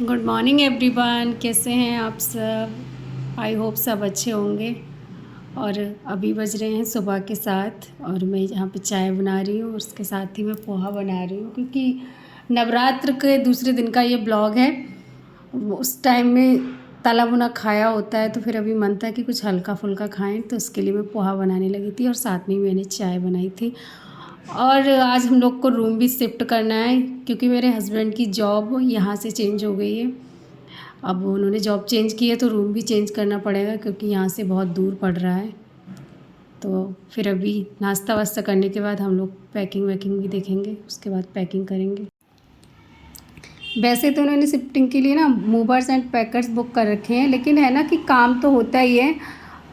Good morning everyone, कैसे हैं आप सब। आई होप सब अच्छे होंगे। और अभी बज रहे हैं सुबह के 7 और मैं यहाँ पे चाय बना रही हूँ। उसके साथ ही मैं पोहा बना रही हूँ, क्योंकि नवरात्र के दूसरे दिन का ये ब्लॉग है। उस टाइम में तला भुना खाया होता है, तो फिर अभी मन था कि कुछ हल्का फुल्का खाएं, तो उसके लिए मैं पोहा बनाने लगी थी और साथ में मैंने चाय बनाई थी। और आज हम लोग को रूम भी शिफ्ट करना है, क्योंकि मेरे हस्बैंड की जॉब यहाँ से चेंज हो गई है। अब उन्होंने जॉब चेंज की है तो रूम भी चेंज करना पड़ेगा, क्योंकि यहाँ से बहुत दूर पड़ रहा है। तो फिर अभी नाश्ता वास्ता करने के बाद हम लोग पैकिंग वैकिंग भी देखेंगे, उसके बाद पैकिंग करेंगे। वैसे तो उन्होंने शिफ्टिंग के लिए ना मूवर्स एंड पैकर्स बुक कर रखे हैं, लेकिन है ना कि काम तो होता ही है।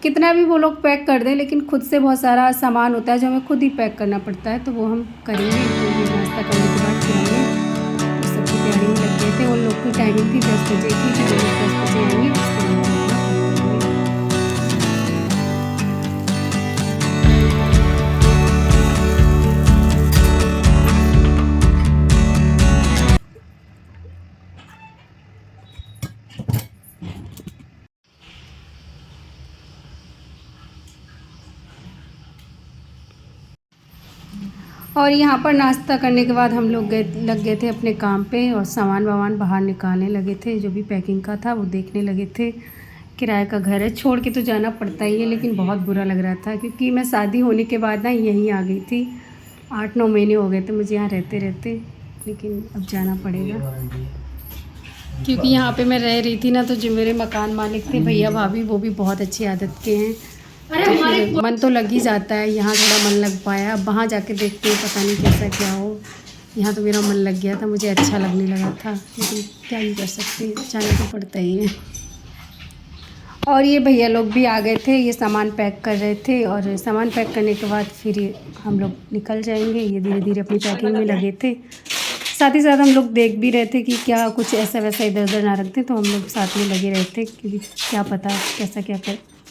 कितना भी वो लोग पैक कर दें, लेकिन खुद से बहुत सारा सामान होता है जो हमें खुद ही पैक करना पड़ता है, तो वो हम करेंगे। तो ये नाश्ता करने के बाद फिर हमें उस सबकी तैयारी में लग गए थे। उन लोग की टाइमिंग थी 10 बजे की, कि वो लोग 10 बजे आएंगे। उसके बाद हम लोग करेंगे। और यहाँ पर नाश्ता करने के बाद हम लोग लग गए थे अपने काम पे, और सामान वामान बाहर निकालने लगे थे। जो भी पैकिंग का था वो देखने लगे थे। किराए का घर है, छोड़ के तो जाना पड़ता ही है, लेकिन बहुत बुरा लग रहा था, क्योंकि मैं शादी होने के बाद ना यहीं आ गई थी। 8-9 महीने हो गए थे मुझे यहाँ रहते रहते, लेकिन अब जाना पड़ेगा। क्योंकि यहाँ पे मैं रह रही थी ना, तो जो मेरे मकान मालिक थे भैया भाभी, वो भी बहुत अच्छी आदत के हैं। तो फिर मन तो लग ही जाता है। यहाँ थोड़ा मन लग पाया, अब वहाँ जाके देखते हैं, पता नहीं कैसा क्या हो। यहाँ तो मेरा मन लग गया था, मुझे अच्छा लगने लगा था, लेकिन क्या ही कर सकते हैं, जाना तो पड़ता ही है। और ये भैया लोग भी आ गए थे, ये सामान पैक कर रहे थे, और सामान पैक करने के बाद फिर हम लोग निकल जाएंगे। ये धीरे धीरे अपनी पैकिंग में लगे थे। साथ ही साथ हम लोग देख भी रहे थे कि क्या कुछ ऐसा वैसा इधर उधर ना रख दें, तो हम लोग साथ में लगे रहे थे, क्योंकि क्या पता कैसा क्या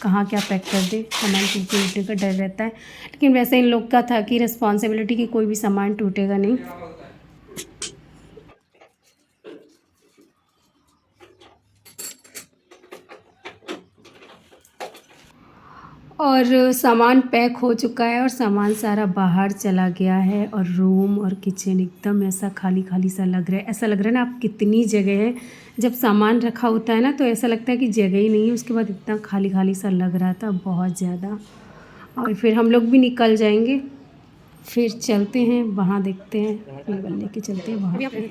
कहाँ क्या पैक कर दे, सामान टूटने का डर रहता है। लेकिन वैसे इन लोग का था कि रिस्पॉन्सिबिलिटी कि कोई भी सामान टूटेगा नहीं। और सामान पैक हो चुका है, और सामान सारा बाहर चला गया है, और रूम और किचन एकदम ऐसा खाली खाली सा लग रहा है। ऐसा लग रहा है ना, आप कितनी जगह है। जब सामान रखा होता है ना, तो ऐसा लगता है कि जगह ही नहीं है। उसके बाद इतना खाली खाली सा लग रहा था, बहुत ज़्यादा। और फिर हम लोग भी निकल जाएंगे, फिर चलते हैं वहाँ, देखते हैं लेवल लेके चलते हैं वहाँ पे।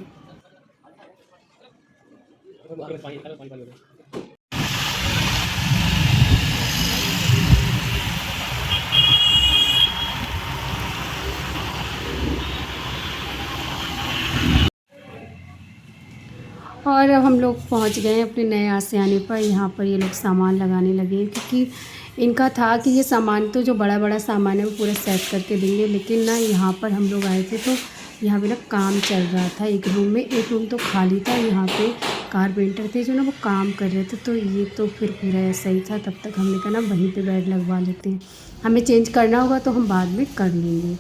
और अब हम लोग पहुंच गए हैं अपने नए आशियाने पर। यहाँ पर ये लोग सामान लगाने लगे हैं, क्योंकि इनका था कि ये सामान तो जो बड़ा बड़ा सामान है वो पूरा सेट करके देंगे। लेकिन ना यहाँ पर हम लोग आए थे, तो यहाँ पे ना काम चल रहा था एक रूम में। एक रूम तो खाली था, यहाँ पे कारपेंटर थे जो ना वो काम कर रहे थे। तो ये तो फिर पूरा ऐसा ही था। तब तक हमने कहा ना वहीं पर बेड लगवा लेते हैं, हमें चेंज करना होगा तो हम बाद में कर लेंगे।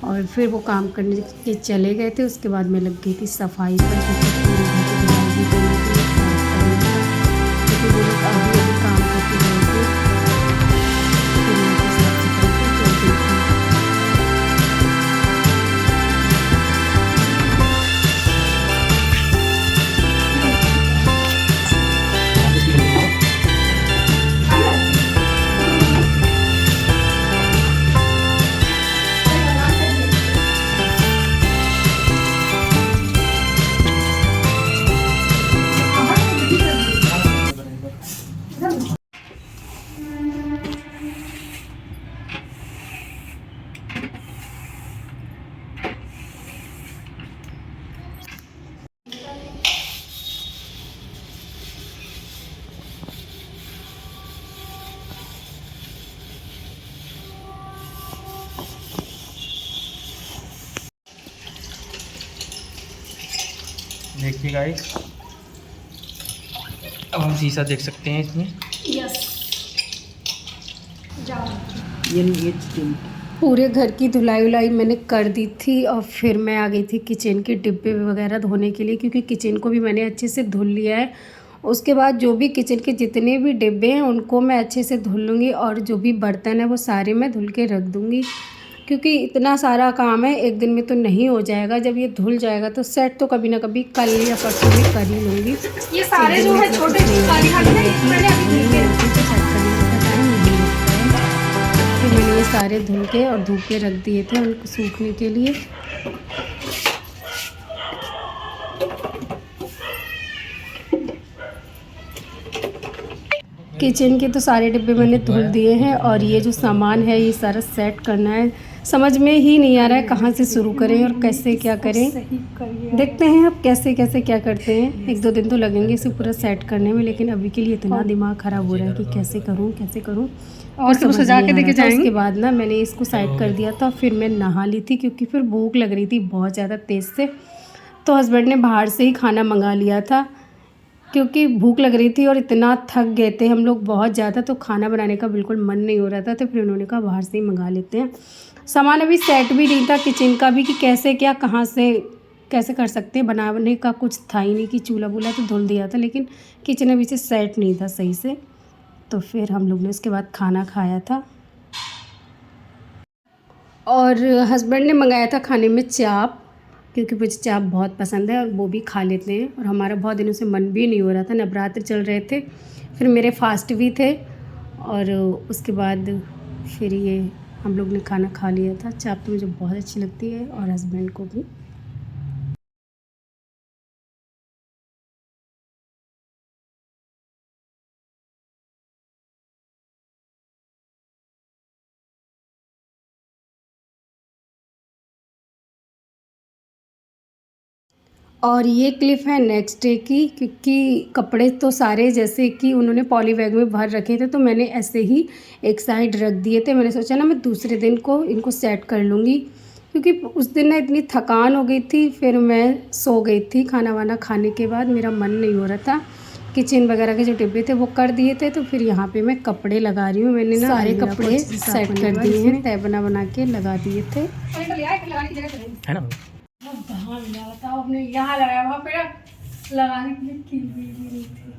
और फिर वो काम करने के चले गए थे। उसके बाद मैं लग गई थी सफाई पर, क्योंकि वो लोग अभी अभी काम करके गए थे। फिर उनको साफ सफाई करके चल गई थी। देखिए गाइस, अब हम शीशा देख सकते हैं इसमें। यस, जाओ। ये पूरे घर की धुलाई उलाई मैंने कर दी थी और फिर मैं आ गई थी किचन के डिब्बे वगैरह धोने के लिए, क्योंकि किचन को भी मैंने अच्छे से धुल लिया है। उसके बाद जो भी किचन के जितने भी डिब्बे हैं उनको मैं अच्छे से धुल लूँगी, और जो भी बर्तन है वो सारे मैं धुल के रख दूँगी, क्योंकि इतना सारा काम है एक दिन में तो नहीं हो जाएगा। जब ये धुल जाएगा तो सेट तो कभी ना कभी कल या परसों में कर ही लूँगी। ये सारे जो है छोटे काली खाली है, मैंने अभी धुल के फिर मैंने ये सारे धुल के और धूप पे रख दिए थे उनको सूखने के लिए। किचन के तो सारे डिब्बे मैंने धुल दिए हैं, और ये जो सामान है ये सारा सेट करना है। समझ में ही नहीं आ रहा है कहाँ से शुरू करें और कैसे क्या करें। देखते हैं अब कैसे कैसे क्या करते हैं। 1-2 दिन तो लगेंगे इसे पूरा सेट करने में, लेकिन अभी के लिए इतना दिमाग ख़राब हो रहा है कि कैसे करूँ। और तो सजा के देके जाएंगे। उसके बाद ना मैंने इसको साइड कर दिया था, फिर मैं नहा ली थी क्योंकि फिर भूख लग रही थी बहुत ज़्यादा तेज़ से। तो हस्बैंड ने बाहर से ही खाना मंगा लिया था, क्योंकि भूख लग रही थी और इतना थक गए थे हम लोग बहुत ज़्यादा, तो खाना बनाने का बिल्कुल मन नहीं हो रहा था। तो फिर उन्होंने कहा बाहर से ही मंगा लेते हैं। सामान अभी सेट भी नहीं था किचन का भी, कि कैसे क्या कहाँ से कैसे कर सकते हैं। बनाने का कुछ था ही नहीं, कि चूल्हा वूल्हा तो धुल दिया था, लेकिन किचन अभी से सेट नहीं था सही से। तो फिर हम लोग ने उसके बाद खाना खाया था, और हस्बैंड ने मंगाया था खाने में चाप, क्योंकि मुझे चाप बहुत पसंद है और वो भी खा लेते हैं। और हमारा बहुत दिनों से मन भी नहीं हो रहा था, नवरात्र चल रहे थे, फिर मेरे फास्ट भी थे, और उसके बाद फिर ये हम लोग ने खाना खा लिया था। चाप तो मुझे बहुत अच्छी लगती है और हस्बैंड को भी। और ये क्लिप है नेक्स्ट डे की, क्योंकि कपड़े तो सारे जैसे कि उन्होंने पॉली बैग में भर रखे थे, तो मैंने ऐसे ही एक साइड रख दिए थे। मैंने सोचा ना मैं दूसरे दिन को इनको सेट कर लूँगी, क्योंकि उस दिन ना इतनी थकान हो गई थी, फिर मैं सो गई थी। खाना वाना खाने के बाद मेरा मन नहीं हो रहा था। किचन वगैरह के जो डिब्बे थे वो कर दिए थे, तो फिर यहाँ पे मैं कपड़े लगा रही हूँ। मैंने ना सारे कपड़े सेट कर दिए हैं, तय बना के लगा दिए थे, है ना। कहाँ मिला बताओ, आपने यहाँ लगाया, वहाँ पे लगाने के लिए की भी नहीं थी।